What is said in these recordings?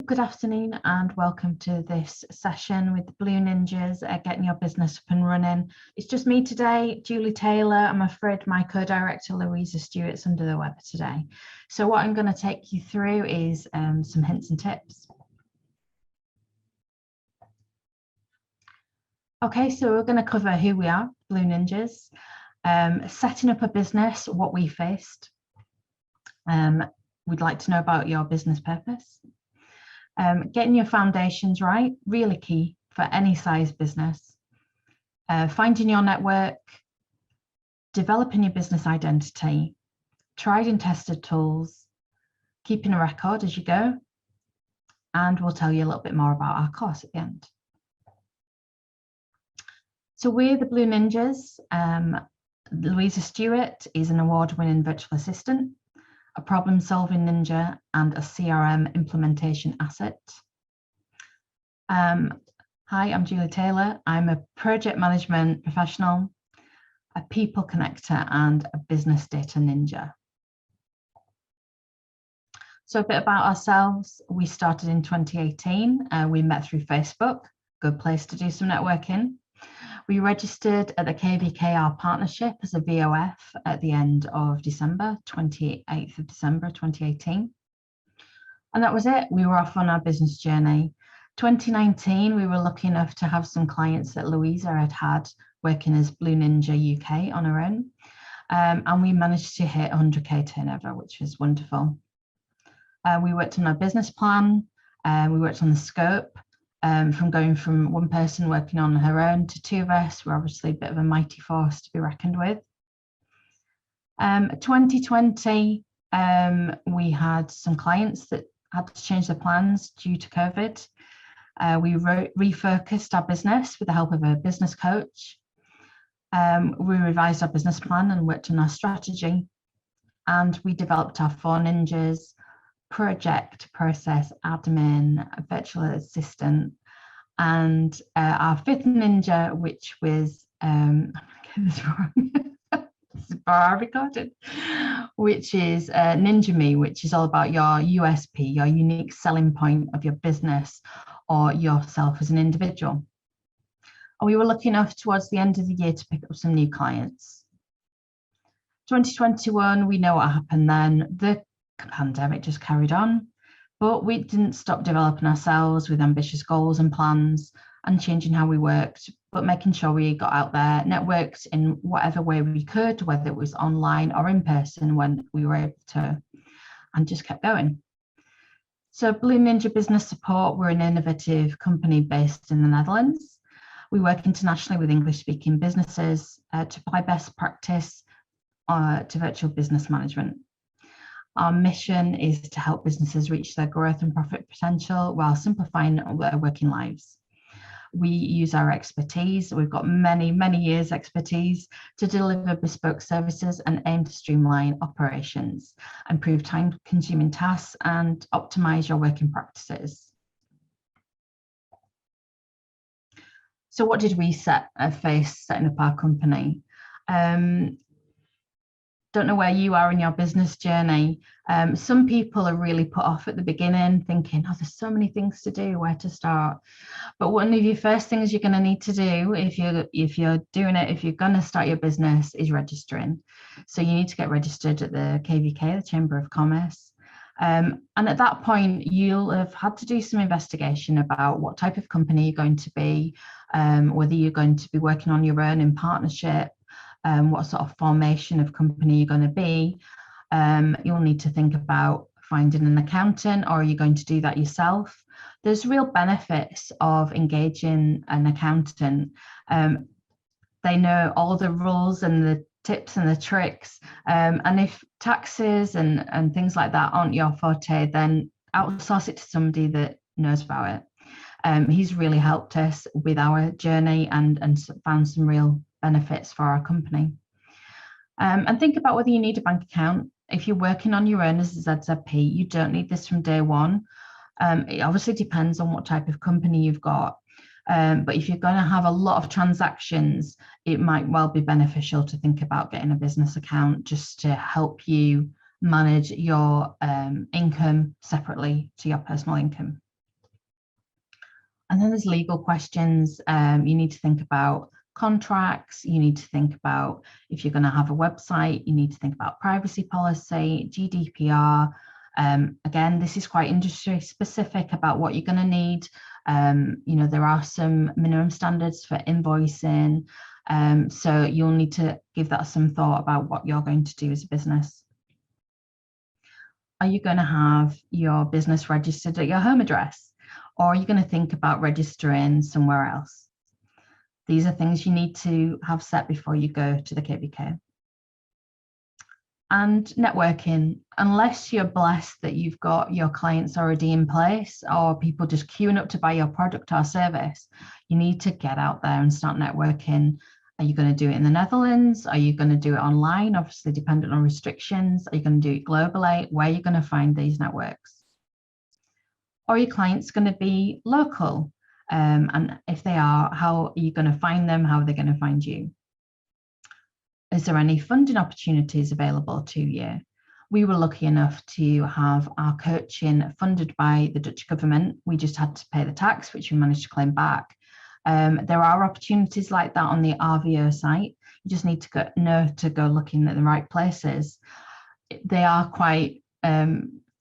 good afternoon and welcome to this session with the Blue Ninjas, getting your business up and running. It's just me today, Julie Taylor. I'm afraid my co-director Louisa Stewart's under the weather today. So what I'm going to take you through is some hints and tips. Okay, so we're going to cover who we are, Blue Ninjas, setting up a business, what we faced. We'd like to know about your business purpose. Getting your foundations right, really key for any size business. Finding your network, developing your business identity, tried and tested tools, keeping a record as you go, and we'll tell you a little bit more about our course at the end. So we're the Blue Ninjas. Louisa Stewart is an award-winning virtual assistant, a problem-solving ninja, and a CRM implementation asset. Hi, I'm Julie Taylor. I'm a project management professional, a people connector, and a business data ninja. So a bit about ourselves. We started in 2018. We met through Facebook, good place to do some networking. We registered at the KVKR partnership as a VOF at the end of December, 28th of December 2018. And that was it. We were off on our business journey. 2019, we were lucky enough to have some clients that Louisa had working as Blue Ninja UK on her own. And we managed to hit 100K turnover, which was wonderful. We worked on our business plan. We worked on the scope. From going from one person working on her own to two of us. We're obviously a bit of a mighty force to be reckoned with. 2020, we had some clients that had to change their plans due to COVID. We refocused our business with the help of a business coach. We revised our business plan and worked on our strategy. And we developed our 4 ninjas: project, process, admin, virtual assistant, and our 5th ninja, which was I'm gonna get this wrong. This is bar recorded, which is Ninja Me, which is all about your USP, your unique selling point of your business or yourself as an individual. And we were lucky enough towards the end of the year to pick up some new clients. 2021, we know what happened then. The pandemic just carried on, but we didn't stop developing ourselves with ambitious goals and plans and changing how we worked, but making sure we got out there, networked in whatever way we could, whether it was online or in person when we were able to, and just kept going. So Blue Ninja Business Support, we're an innovative company based in the Netherlands. We work internationally with English-speaking businesses to apply best practice to virtual business management. Our mission is to help businesses reach their growth and profit potential while simplifying their working lives. We use our expertise. We've got many, many years expertise to deliver bespoke services and aim to streamline operations, improve time-consuming tasks, and optimize your working practices. So what did we face setting up our company? Don't know where you are in your business journey. Some people are really put off at the beginning thinking, oh, there's so many things to do, where to start. But one of your first things you're going to need to do if you're going to start your business is registering. So you need to get registered at the KVK, the Chamber of Commerce. And at that point, you'll have had to do some investigation about what type of company you're going to be, whether you're going to be working on your own in partnership, what sort of formation of company you're going to be. You'll need to think about finding an accountant, or are you going to do that yourself? There's real benefits of engaging an accountant. They know all the rules and the tips and the tricks. And if taxes and things like that aren't your forte, then outsource it to somebody that knows about it. He's really helped us with our journey and found some real benefits for our company. And think about whether you need a bank account. If you're working on your own as a ZZP, you don't need this from day one. It obviously depends on what type of company you've got. But if you're going to have a lot of transactions, it might well be beneficial to think about getting a business account just to help you manage your income separately to your personal income. And then there's legal questions. You need to think about contracts. You need to think about if you're going to have a website, you need to think about privacy policy, GDPR. Again, this is quite industry specific about what you're going to need. There are some minimum standards for invoicing. So you'll need to give that some thought about what you're going to do as a business. Are you going to have your business registered at your home address? Or are you going to think about registering somewhere else? These are things you need to have set before you go to the KVK. And networking, unless you're blessed that you've got your clients already in place or people just queuing up to buy your product or service, you need to get out there and start networking. Are you going to do it in the Netherlands? Are you going to do it online? Obviously, dependent on restrictions. Are you going to do it globally? Where are you going to find these networks? Or are your clients going to be local? And if they are, how are you going to find them? How are they going to find you? Is there any funding opportunities available to you? We were lucky enough to have our coaching funded by the Dutch government. We just had to pay the tax, which we managed to claim back. There are opportunities like that on the RVO site. You just need to know to go looking at the right places. They are quite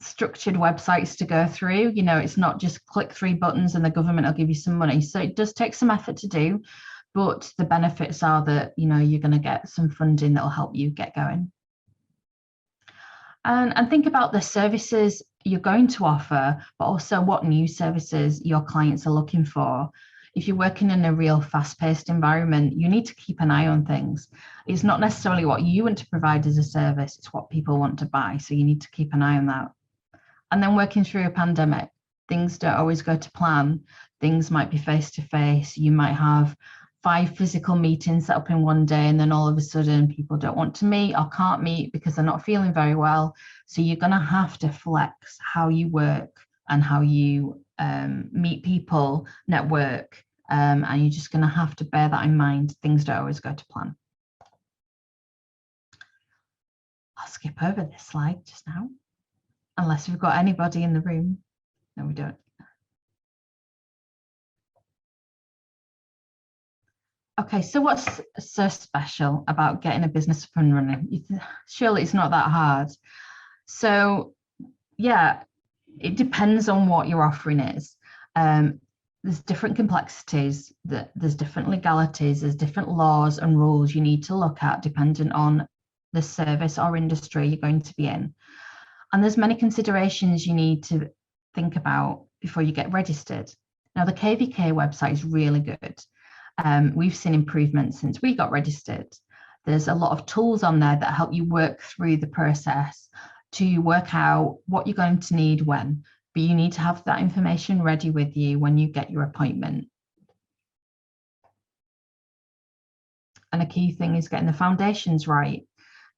structured websites to go through. It's not just click 3 buttons and the government will give you some money. So it does take some effort to do, but the benefits are that, you're going to get some funding that will help you get going. And think about the services you're going to offer, but also what new services your clients are looking for. If you're working in a real fast-paced environment, you need to keep an eye on things. It's not necessarily what you want to provide as a service, it's what people want to buy. So you need to keep an eye on that. And then working through a pandemic, things don't always go to plan. Things might be face-to-face. You might have 5 physical meetings set up in one day, and then all of a sudden people don't want to meet or can't meet because they're not feeling very well. So you're going to have to flex how you work and how you meet people, network, and you're just going to have to bear that in mind. Things don't always go to plan. I'll skip over this slide just now, unless we've got anybody in the room. No, we don't. Okay, so what's so special about getting a business up and running? Surely it's not that hard. So yeah, it depends on what your offering is. There's different complexities, there's different legalities, there's different laws and rules you need to look at depending on the service or industry you're going to be in. And there's many considerations you need to think about before you get registered. Now, the KVK website is really good. We've seen improvements since we got registered. There's a lot of tools on there that help you work through the process to work out what you're going to need when, but you need to have that information ready with you when you get your appointment. And a key thing is getting the foundations right,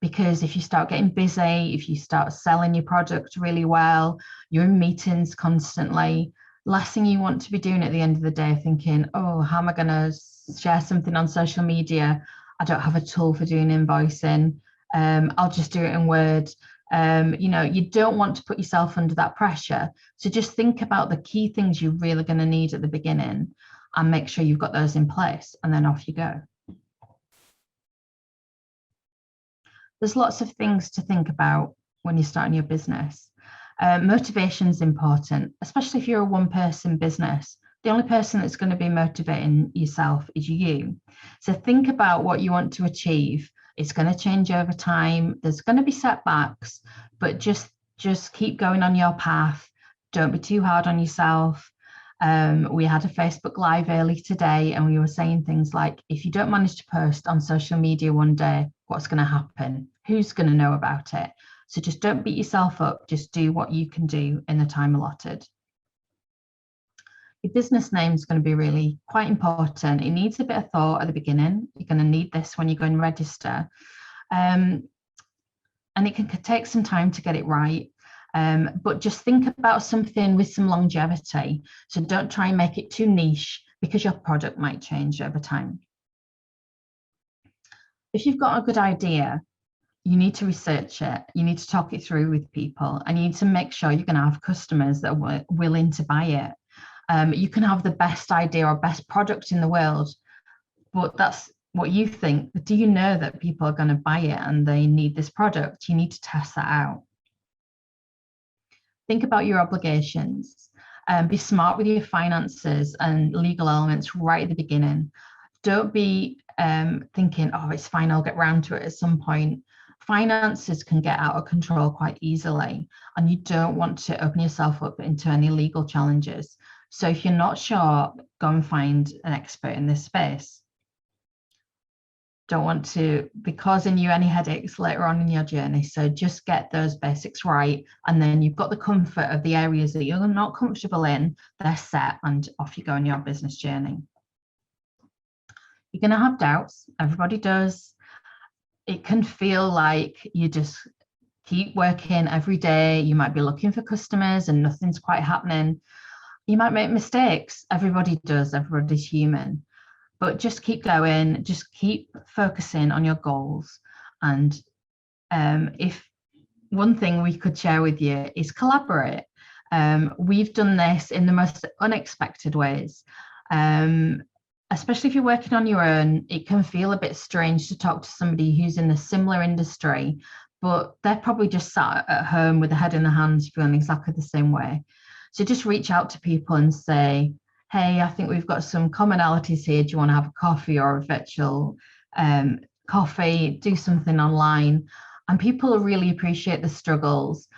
because if you start getting busy, if you start selling your product really well, you're in meetings constantly, last thing you want to be doing at the end of the day thinking, oh, how am I going to share something on social media? I don't have a tool for doing invoicing. I'll just do it in Word. You don't want to put yourself under that pressure. So just think about the key things you're really going to need at the beginning and make sure you've got those in place, and then off you go. There's lots of things to think about when you're starting your business. Motivation is important, especially if you're a one-person business. The only person that's going to be motivating yourself is you. So think about what you want to achieve. It's going to change over time. There's going to be setbacks, but just keep going on your path. Don't be too hard on yourself. We had a Facebook Live early today, and we were saying things like, if you don't manage to post on social media one day, what's going to happen? Who's going to know about it? So just don't beat yourself up. Just do what you can do in the time allotted. Your business name is going to be really quite important. It needs a bit of thought at the beginning. You're going to need this when you go and register. And it can take some time to get it right. But just think about something with some longevity. So don't try and make it too niche, because your product might change over time. If you've got a good idea, you need to research it. You need to talk it through with people, and you need to make sure you're going to have customers that are willing to buy it. You can have the best idea or best product in the world, but that's what you think. Do you know that people are going to buy it and they need this product? You need to test that out. Think about your obligations. Be smart with your finances and legal elements right at the beginning. Don't be thinking, oh, it's fine, I'll get round to it at some point. Finances can get out of control quite easily, and you don't want to open yourself up into any legal challenges. So if you're not sure, go and find an expert in this space. Don't want to be causing you any headaches later on in your journey. So just get those basics right. And then you've got the comfort of the areas that you're not comfortable in, they're set, and off you go on your business journey. You're going to have doubts. Everybody does. It can feel like you just keep working every day. You might be looking for customers and nothing's quite happening. You might make mistakes. Everybody does. Everybody's human. But just keep going, just keep focusing on your goals. And if one thing we could share with you is collaborate. We've done this in the most unexpected ways. Especially if you're working on your own, it can feel a bit strange to talk to somebody who's in a similar industry, but they're probably just sat at home with their head in their hands feeling exactly the same way. So just reach out to people and say, hey, I think we've got some commonalities here. Do you want to have a coffee or a virtual coffee? Do something online. And people really appreciate the struggles.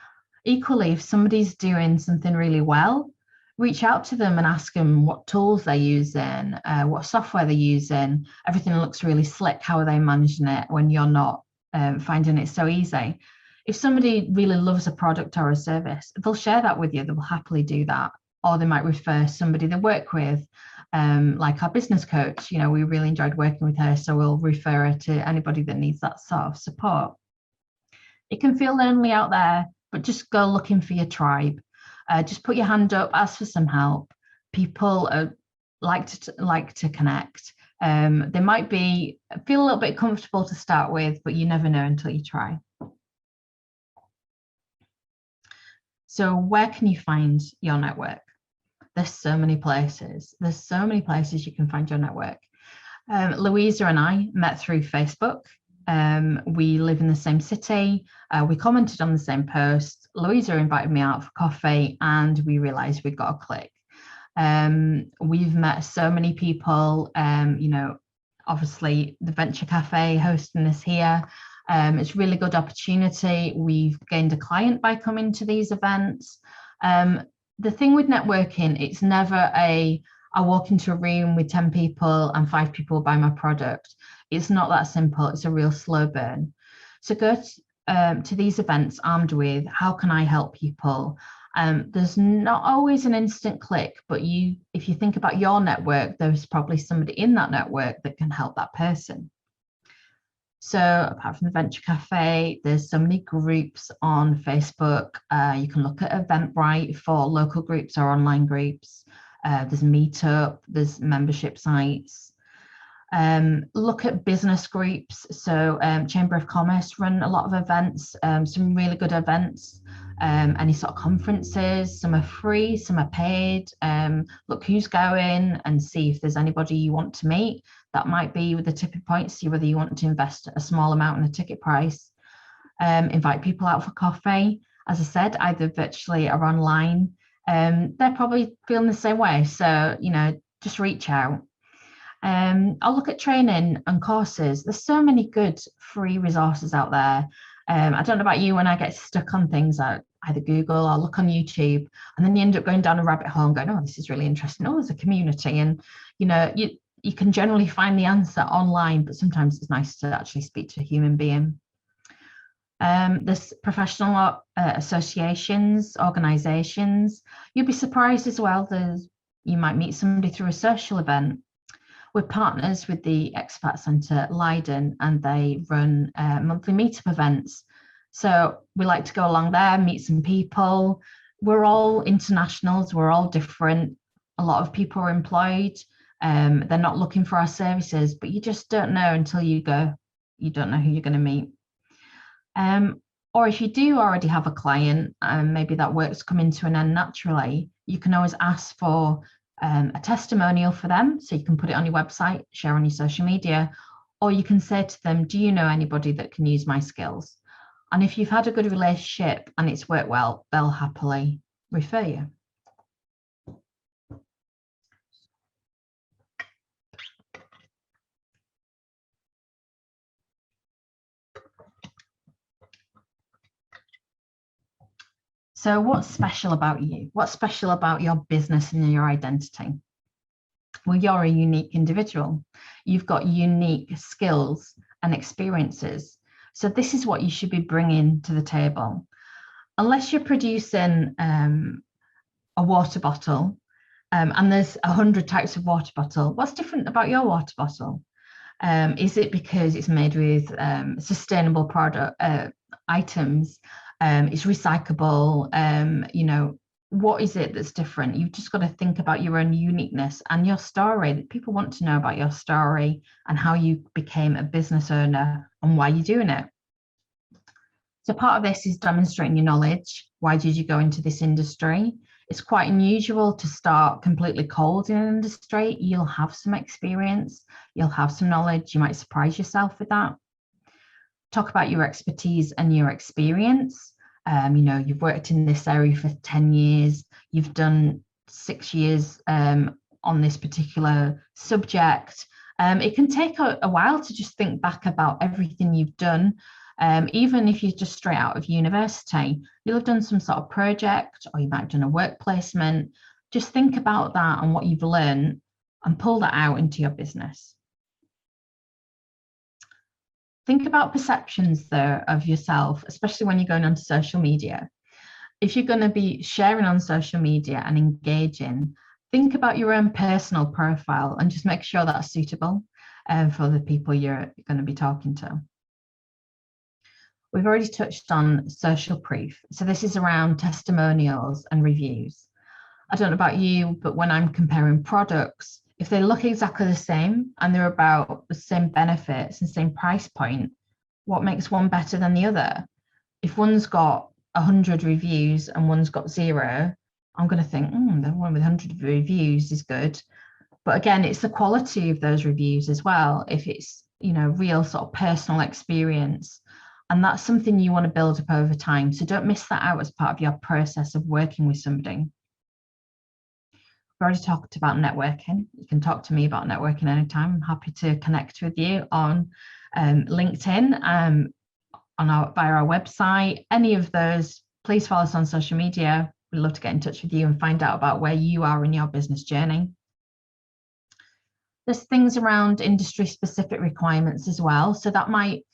Equally, if somebody's doing something really well, reach out to them and ask them what tools they're using, what software they're using. Everything looks really slick. How are they managing it when you're not finding it so easy? If somebody really loves a product or a service, they'll share that with you. They will happily do that. Or they might refer somebody they work with, like our business coach. You know, we really enjoyed working with her, so we'll refer her to anybody that needs that sort of support. It can feel lonely out there, but just go looking for your tribe. Just put your hand up, ask for some help. People like to connect. They might feel a little bit comfortable to start with, but you never know until you try. So where can you find your network? There's so many places. There's so many places you can find your network. Louisa and I met through Facebook. We live in the same city. We commented on the same post. Louisa invited me out for coffee and we realized we'd got a click. We've met so many people, you know, obviously the Venture Cafe hosting this here. It's a really good opportunity. We've gained a client by coming to these events. The thing with networking, it's never I walk into a room with 10 people and 5 people buy my product. It's not that simple. It's a real slow burn. So go to these events armed with, how can I help people? There's not always an instant click, but if you think about your network, there's probably somebody in that network that can help that person. So apart from the Venture Cafe, there's so many groups on Facebook. You can look at Eventbrite for local groups or online groups. There's Meetup, there's membership sites. Look at business groups. So Chamber of Commerce run a lot of events, some really good events. Any sort of conferences, some are free, some are paid. Look who's going and see if there's anybody you want to meet. That might be with the tipping point, see whether you want to invest a small amount in a ticket price. Invite people out for coffee, as I said, either virtually or online. They're probably feeling the same way. So, you know, just reach out. I'll look at training and courses. There's so many good free resources out there. I don't know about you, when I get stuck on things, I either Google or look on YouTube, and then you end up going down a rabbit hole and going, oh, this is really interesting. Oh, there's a community. And, you know, you can generally find the answer online, but sometimes it's nice to actually speak to a human being. There's professional associations, organizations. You'll be surprised as well. You might meet somebody through a social event. We're partners with the Expat Centre Leiden, and they run monthly meetup events. So we like to go along there, meet some people. We're all internationals, we're all different. A lot of people are employed. They're not looking for our services, but you just don't know until you go. You don't know who you're going to meet. Or if you do already have a client, maybe that work's coming to an end naturally, you can always ask for a testimonial for them, so you can put it on your website, share on your social media, or you can say to them, do you know anybody that can use my skills? And if you've had a good relationship and it's worked well, they'll happily refer you. So what's special about you? What's special about your business and your identity? Well, you're a unique individual. You've got unique skills and experiences. So this is what you should be bringing to the table. Unless you're producing a water bottle, and there's 100 types of water bottle, what's different about your water bottle? Is it because it's made with sustainable product items? It's recyclable. You know, what is it that's different? You've just got to think about your own uniqueness and your story. People want to know about your story and how you became a business owner and why you're doing it. So part of this is demonstrating your knowledge. Why did you go into this industry? It's quite unusual to start completely cold in an industry. You'll have some experience, you'll have some knowledge, you might surprise yourself with that. Talk about your expertise and your experience. You know, you've worked in this area for 10 years, you've done 6 years on this particular subject. It can take a while to just think back about everything you've done. Even if you're just straight out of university, you'll have done some sort of project, or you might have done a work placement. Just think about that and what you've learned and pull that out into your business. Think about perceptions though of yourself, especially when you're going onto social media. If you're going to be sharing on social media and engaging, think about your own personal profile and just make sure that's suitable for the people you're going to be talking to. We've already touched on social proof. So this is around testimonials and reviews. I don't know about you, but when I'm comparing products, if they look exactly the same and they're about the same benefits and same price point, what makes one better than the other? If one's got 100 reviews and one's got 0, I'm going to think, the one with 100 reviews is good. But again, it's the quality of those reviews as well. If it's, you know, real sort of personal experience, and that's something you want to build up over time. So don't miss that out as part of your process of working with somebody. We've already talked about networking. You can talk to me about networking anytime. I'm happy to connect with you on LinkedIn, via our website, any of those. Please follow us on social media. We'd love to get in touch with you and find out about where you are in your business journey. There's things around industry specific requirements as well. So that might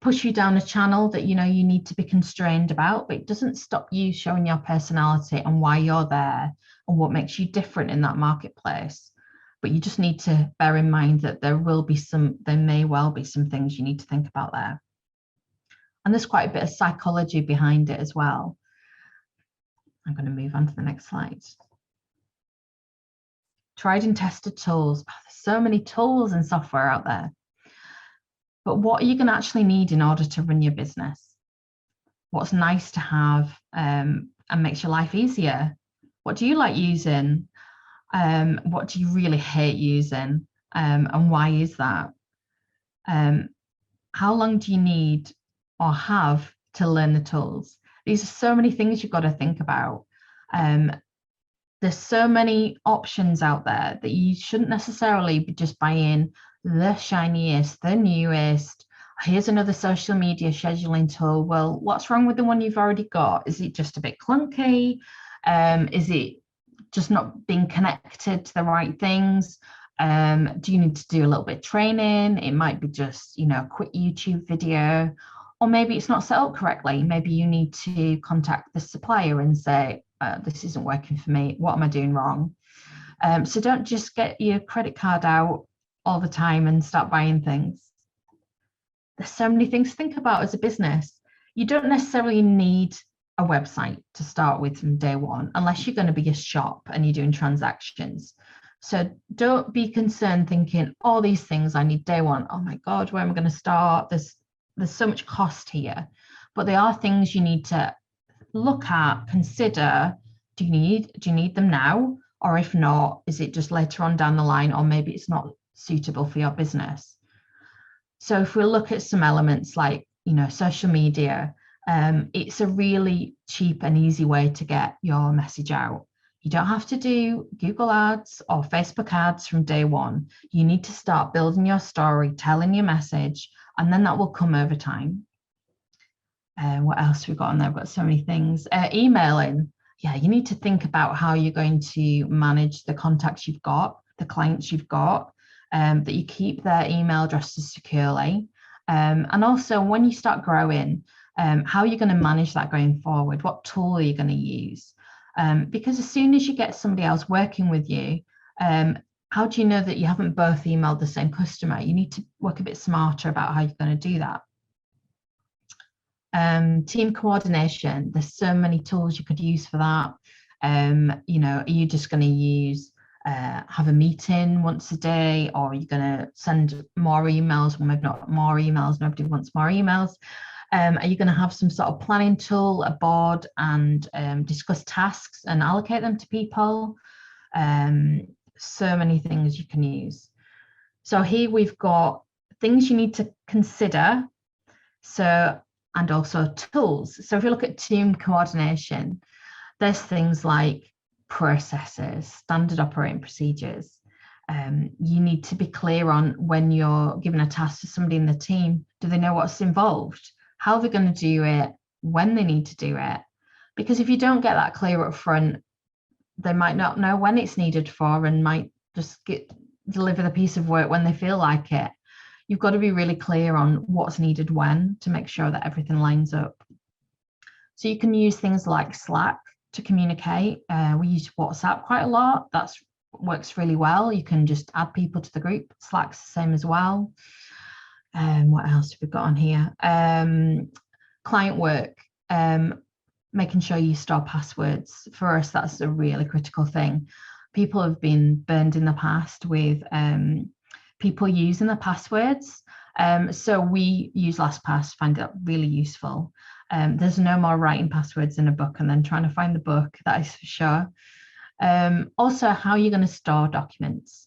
push you down a channel that you know you need to be constrained about, but it doesn't stop you showing your personality and why you're there and what makes you different in that marketplace. But you just need to bear in mind that there may well be some things you need to think about there. And there's quite a bit of psychology behind it as well. I'm going to move on to the next slide. Tried and tested tools. Oh, there's so many tools and software out there. But what are you going to actually need in order to run your business? What's nice to have and makes your life easier? What do you like using? What do you really hate using? And why is that? How long do you need or have to learn the tools? These are so many things you've got to think about. There's so many options out there that you shouldn't necessarily be just buying the shiniest, the newest. Here's another social media scheduling tool. Well, what's wrong with the one you've already got? Is it just a bit clunky? Is it just not being connected to the right things? Do you need to do a little bit of training? It might be just, you know, a quick YouTube video, or maybe it's not set up correctly. Maybe you need to contact the supplier and say, this isn't working for me. What am I doing wrong? So don't just get your credit card out all the time and start buying things. There's so many things to think about as a business. You don't necessarily need a website to start with from day one, unless you're going to be a shop and you're doing transactions. So don't be concerned thinking, all these things I need day one. Oh my God, where am I going to start? There's so much cost here. But they are things you need to look at, consider. Do you need them now? Or if not, is it just later on down the line, or maybe it's not suitable for your business? So if we look at some elements like, social media, it's a really cheap and easy way to get your message out. You don't have to do Google ads or Facebook ads from day one. You need to start building your story, telling your message, and then that will come over time. What else we've got on there? We've got so many things. Emailing. Yeah, you need to think about how you're going to manage the contacts you've got, the clients you've got, that you keep their email addresses securely. And also when you start growing, how are you going to manage that going forward? What tool are you going to use? Because as soon as you get somebody else working with you, how do you know that you haven't both emailed the same customer? You need to work a bit smarter about how you're going to do that. Team coordination, there's so many tools you could use for that. Are you just going to use have a meeting once a day, or are you going to send more emails? Well, maybe not more emails, nobody wants more emails. Are you going to have some sort of planning tool, a board, and discuss tasks and allocate them to people? So many things you can use. So here we've got things you need to consider. And also tools. So if you look at team coordination, there's things like processes, standard operating procedures. You need to be clear on when you're giving a task to somebody in the team. Do they know what's involved? How they're going to do it? When they need to do it? Because if you don't get that clear up front, they might not know when it's needed for and might just deliver the piece of work when they feel like it. You've got to be really clear on what's needed when to make sure that everything lines up. So you can use things like Slack to communicate. We use WhatsApp quite a lot. That works really well. You can just add people to the group. Slack's the same as well. What else have we got on here? Client work, making sure you store passwords. For us, that's a really critical thing. People have been burned in the past with people using the passwords. So we use LastPass, find that really useful. There's no more writing passwords in a book and then trying to find the book, that is for sure. Also, how you're going to store documents.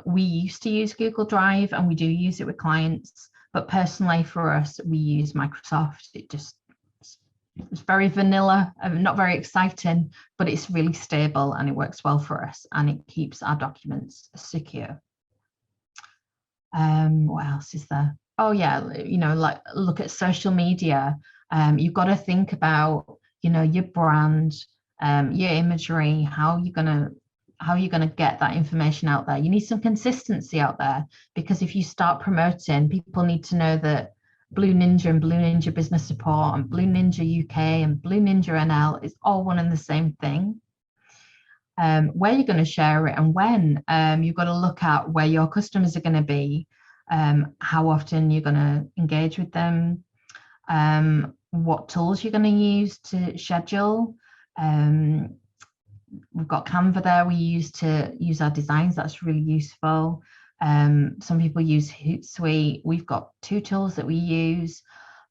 We used to use Google Drive and we do use it with clients, but personally for us, we use Microsoft. It's very vanilla, not very exciting, but it's really stable and it works well for us and it keeps our documents secure. What else is there? Oh yeah, like look at social media. You've got to think about, your brand, your imagery, how you're gonna get that information out there. You need some consistency out there, because if you start promoting, people need to know that Blue Ninja and Blue Ninja Business Support and Blue Ninja UK and Blue Ninja NL is all one and the same thing. Where you're going to share it and when. You've got to look at where your customers are going to be, how often you're going to engage with them, what tools you're going to use to schedule. We've got Canva there we use to use our designs. That's really useful. Some people use Hootsuite. We've got 2 tools that we use,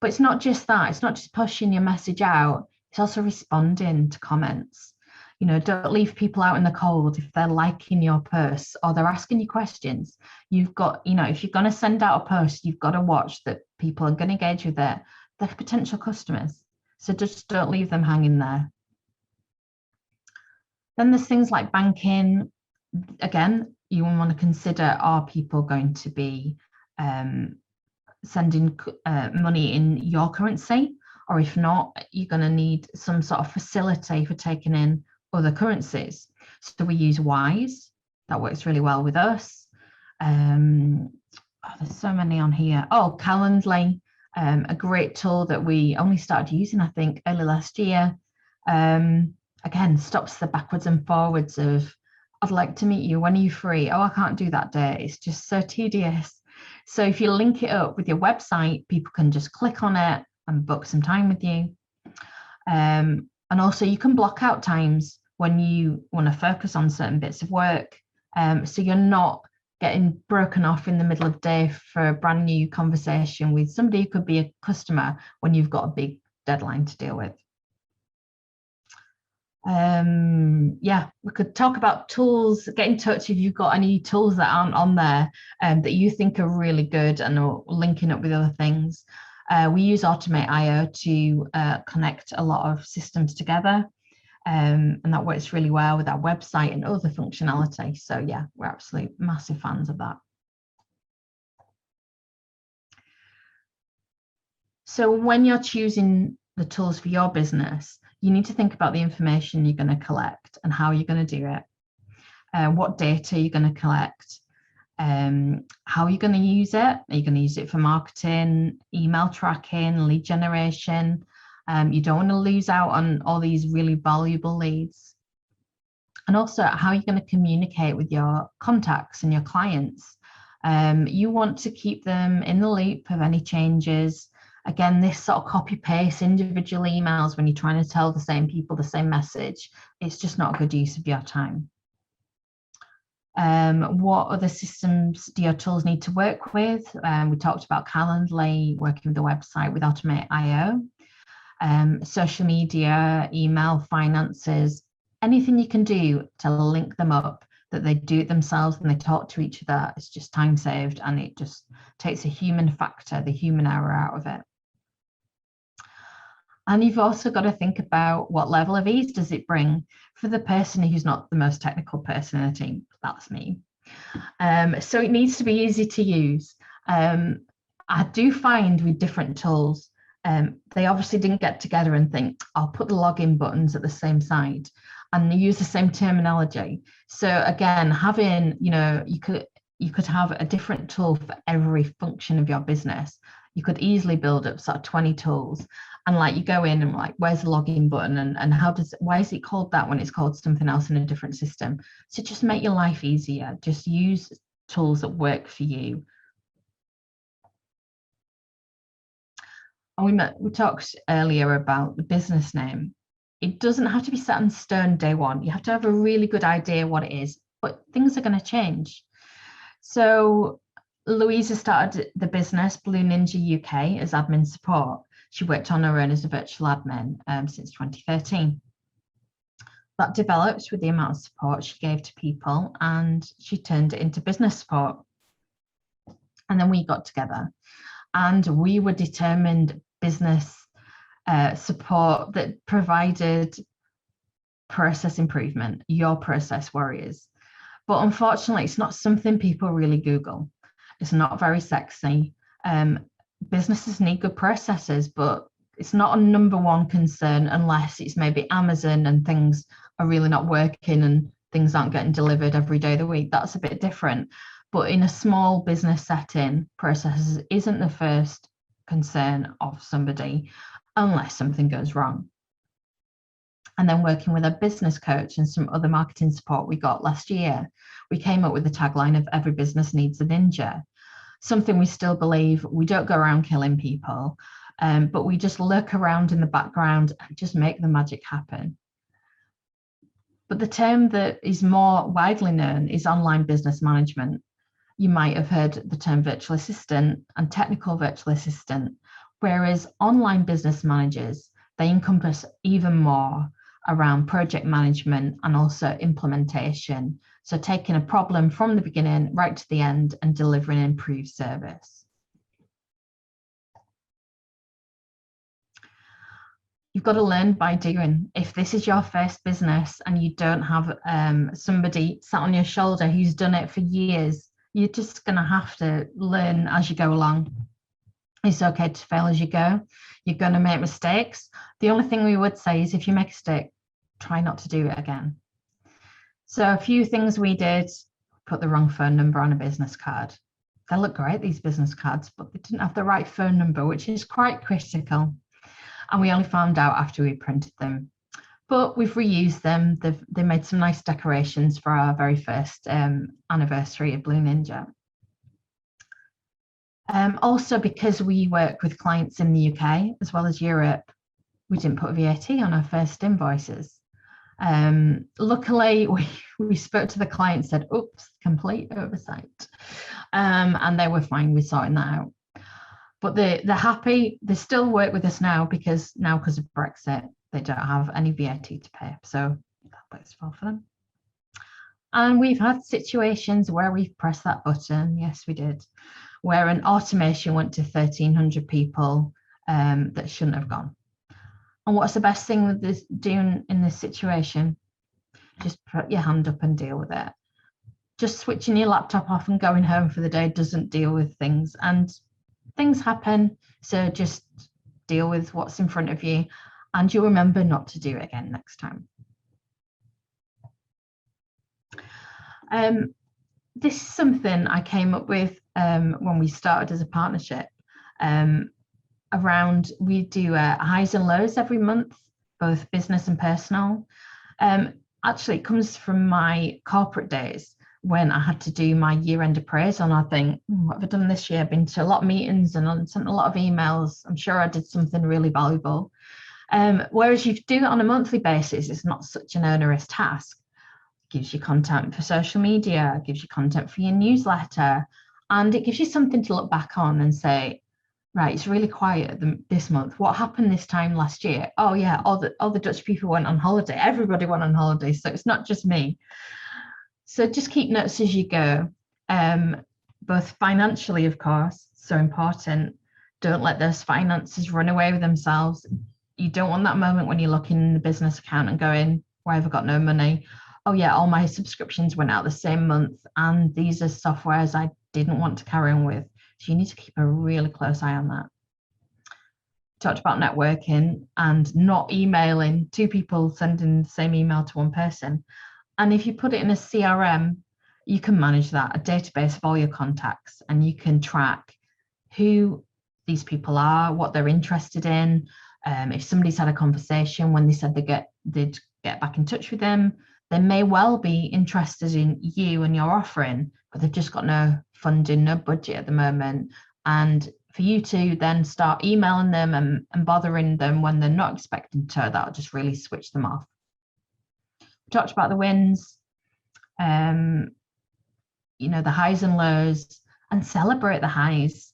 but it's not just that. It's not just pushing your message out. It's also responding to comments. Don't leave people out in the cold if they're liking your posts or they're asking you questions. You've got, if you're going to send out a post, you've got to watch that people are going to engage with it. They're potential customers. So just don't leave them hanging there. Then there's things like banking. Again, you want to consider, are people going to be sending money in your currency? Or if not, you're going to need some sort of facility for taking in other currencies. So we use Wise. That works really well with us. There's so many on here. Oh, Calendly, a great tool that we only started using, I think, early last year. Again, stops the backwards and forwards of, I'd like to meet you. When are you free? Oh, I can't do that day. It's just so tedious. So if you link it up with your website, people can just click on it and book some time with you. And also you can block out times when you want to focus on certain bits of work. So you're not getting broken off in the middle of the day for a brand new conversation with somebody who could be a customer when you've got a big deadline to deal with. Yeah, we could talk about tools. Get in touch if you've got any tools that aren't on there that you think are really good and are linking up with other things. We use Automate.io to connect a lot of systems together, and that works really well with our website and other functionality. So yeah, we're absolutely massive fans of that. So when you're choosing the tools for your business, you need to think about the information you're going to collect and how you're going to do it, what data you're going to collect, how you're going to use it. Are you going to use it for marketing, email tracking, lead generation? You don't want to lose out on all these really valuable leads. And also how you're going to communicate with your contacts and your clients. You want to keep them in the loop of any changes. Again, this sort of copy paste individual emails when you're trying to tell the same people the same message, it's just not a good use of your time. What other systems do your tools need to work with? We talked about Calendly, working with the website with Automate.io, social media, email, finances, anything you can do to link them up, that they do it themselves and they talk to each other. It's just time saved, and it just takes a human factor, the human error out of it. And you've also got to think about what level of ease does it bring for the person who's not the most technical person in the team. That's me. So it needs to be easy to use. I do find with different tools, they obviously didn't get together and think, I'll put the login buttons at the same side and use the same terminology. So again, having, you could have a different tool for every function of your business. You could easily build up sort of 20 tools. And like you go in and like, where's the login button, and why is it called that when it's called something else in a different system? So just make your life easier. Just use tools that work for you. And we talked earlier about the business name. It doesn't have to be set in stone day one. You have to have a really good idea what it is, but things are going to change. So Louisa started the business Blue Ninja UK as admin support. She worked on her own as a virtual admin since 2013. That developed with the amount of support she gave to people, and she turned it into business support. And then we got together and we were determined business support that provided process improvement, your process warriors. But unfortunately, it's not something people really Google. It's not very sexy. Businesses need good processes, but it's not a number one concern unless it's maybe Amazon and things are really not working and things aren't getting delivered every day of the week. That's a bit different. But in a small business setting, processes isn't the first concern of somebody unless something goes wrong. And then working with a business coach and some other marketing support we got last year, we came up with the tagline of every business needs a ninja. Something we still believe. We don't go around killing people, but we just lurk around in the background and just make the magic happen. But the term that is more widely known is online business management. You might have heard the term virtual assistant and technical virtual assistant, whereas online business managers, they encompass even more around project management and also implementation. So taking a problem from the beginning right to the end and delivering an improved service. You've got to learn by doing. If this is your first business and you don't have somebody sat on your shoulder who's done it for years, you're just going to have to learn as you go along. It's okay to fail as you go. You're going to make mistakes. The only thing we would say is if you make a mistake, try not to do it again. So a few things we did: put the wrong phone number on a business card. They look great, these business cards, but they didn't have the right phone number, which is quite critical. And we only found out after we printed them. But we've reused them. They made some nice decorations for our very first anniversary of Blue Ninja. Also, because we work with clients in the UK as well as Europe, we didn't put VAT on our first invoices. Luckily, we spoke to the client and said, oops, complete oversight. And they were fine with sorting that out. But they're happy. They still work with us now because of Brexit. they don't have any VAT to pay. So that works well for them. And we've had situations where we've pressed that button, yes, we did, where an automation went to 1,300 people that shouldn't have gone. And what's the best thing with this doing in this situation? Just put your hand up and deal with it. Just switching your laptop off and going home for the day doesn't deal with things, and things happen. So just deal with what's in front of you, and you'll remember not to do it again next time. This is something I came up with when we started as a partnership. Around, we do highs and lows every month, both business and personal. Actually, it comes from my corporate days when I had to do my year-end appraisal, and I think, what have I done this year? I've been to a lot of meetings and sent a lot of emails. I'm sure I did something really valuable. Whereas you do it on a monthly basis, it's not such an onerous task. It gives you content for social media, it gives you content for your newsletter, and it gives you something to look back on and say, right, it's really quiet this month. What happened this time last year? Oh yeah, all the Dutch people went on holiday. Everybody went on holiday, so it's not just me. So just keep notes as you go, both financially, of course, so important. Don't let those finances run away with themselves. You don't want that moment when you're looking in the business account and going, why have I got no money? Oh yeah, all my subscriptions went out the same month, and these are softwares I didn't want to carry on with. So you need to keep a really close eye on that. Talked about networking and not emailing two people sending the same email to one person. And if you put it in a CRM, you can manage that, a database of all your contacts, and you can track who these people are, what they're interested in. If somebody's had a conversation, when they said they'd get back in touch with them, they may well be interested in you and your offering, but they've just got no funding, no budget at the moment. And for you to then start emailing them and bothering them when they're not expecting to, that'll just really switch them off. We talked about the wins, the highs and lows, and celebrate the highs.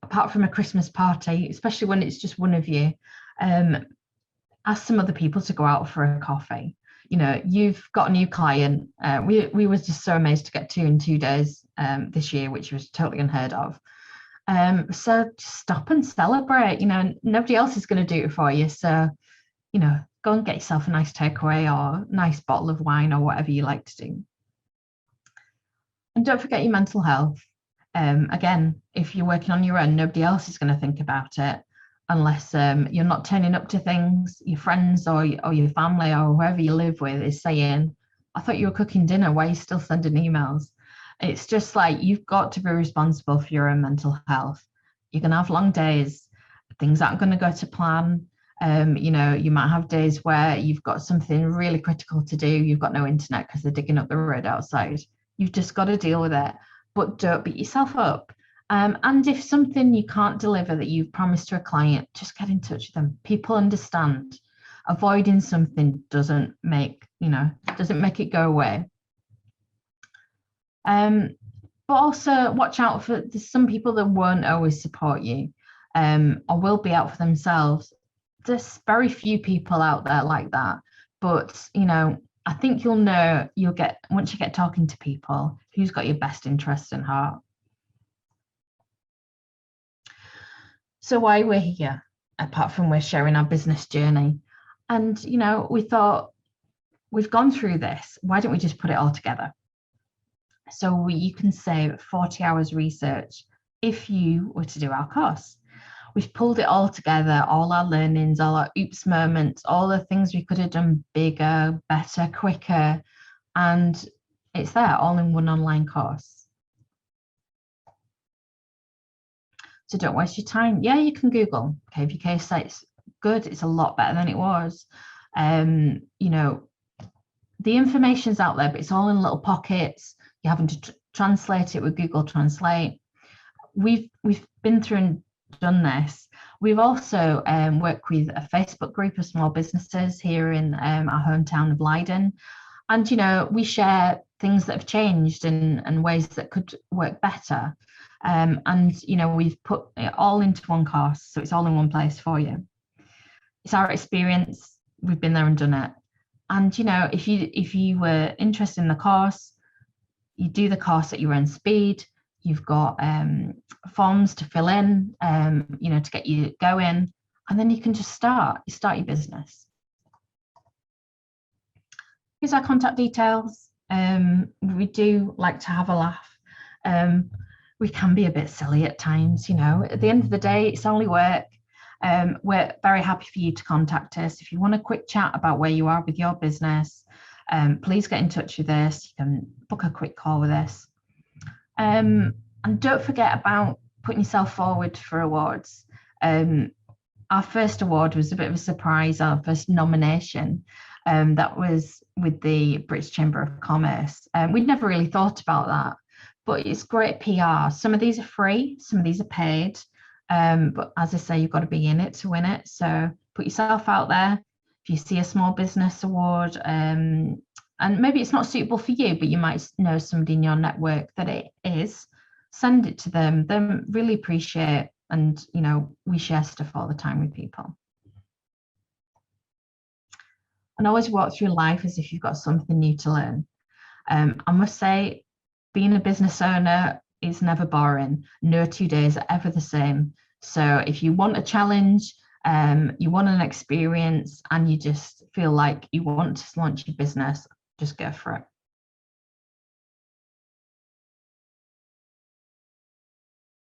Apart from a Christmas party, especially when it's just one of you, ask some other people to go out for a coffee. You've got a new client. We were just so amazed to get 2 in 2 days this year, which was totally unheard of. So just stop and celebrate. Nobody else is going to do it for you. So, go and get yourself a nice takeaway or a nice bottle of wine or whatever you like to do. And don't forget your mental health. Again, if you're working on your own, nobody else is going to think about it unless you're not turning up to things. Your friends or your family or whoever you live with is saying, I thought you were cooking dinner, why are you still sending emails? It's just like, you've got to be responsible for your own mental health. You're going to have long days. Things aren't going to go to plan. You might have days where you've got something really critical to do. You've got no internet because they're digging up the road outside. You've just got to deal with it, but don't beat yourself up. And if something you can't deliver that you've promised to a client, just get in touch with them. People understand. Avoiding something doesn't make it go away. But also watch out for, there's some people that won't always support you, or will be out for themselves. There's very few people out there like that. But, I think once you get talking to people, who's got your best interest in heart. So why we're here, apart from we're sharing our business journey. And, we thought, we've gone through this, why don't we just put it all together? So you can save 40 hours research if you were to do our course. We've pulled it all together, all our learnings, all our oops moments, all the things we could have done bigger, better, quicker. And it's there all in one online course. So don't waste your time. Yeah, you can Google KVK sites. Good, it's a lot better than it was. The information's out there, but it's all in little pockets. You're having to translate it with Google Translate. We've been through and done this. We've also worked with a Facebook group of small businesses here in our hometown of Leiden. And, we share things that have changed and ways that could work better. We've put it all into one course, so it's all in one place for you. it's our experience. We've been there and done it. And, you know, if you were interested in the course, you do the course at your own speed. You've got forms to fill in, you know, to get you going, and then you can just start your business. Here's our contact details. We do like to have a laugh. We can be a bit silly at times, you know. At the end of the day, it's only work. We're very happy for you to contact us. If you want a quick chat about where you are with your business, please get in touch with us. You can book a quick call with us. And don't forget about putting yourself forward for awards. Our first award was a bit of a surprise, our first nomination. That was with the British Chamber of Commerce. We'd never really thought about that, but it's great PR. Some of these are free, some of these are paid. But as I say, you've got to be in it to win it. So put yourself out there. If you see a small business award, and maybe it's not suitable for you, but you might know somebody in your network that it is, send it to them. They really appreciate, and you know, we share stuff all the time with people. And always walk through life as if you've got something new to learn. I must say, being a business owner is never boring. No 2 days are ever the same. So if you want a challenge, you want an experience, and you just feel like you want to launch your business, just go for it.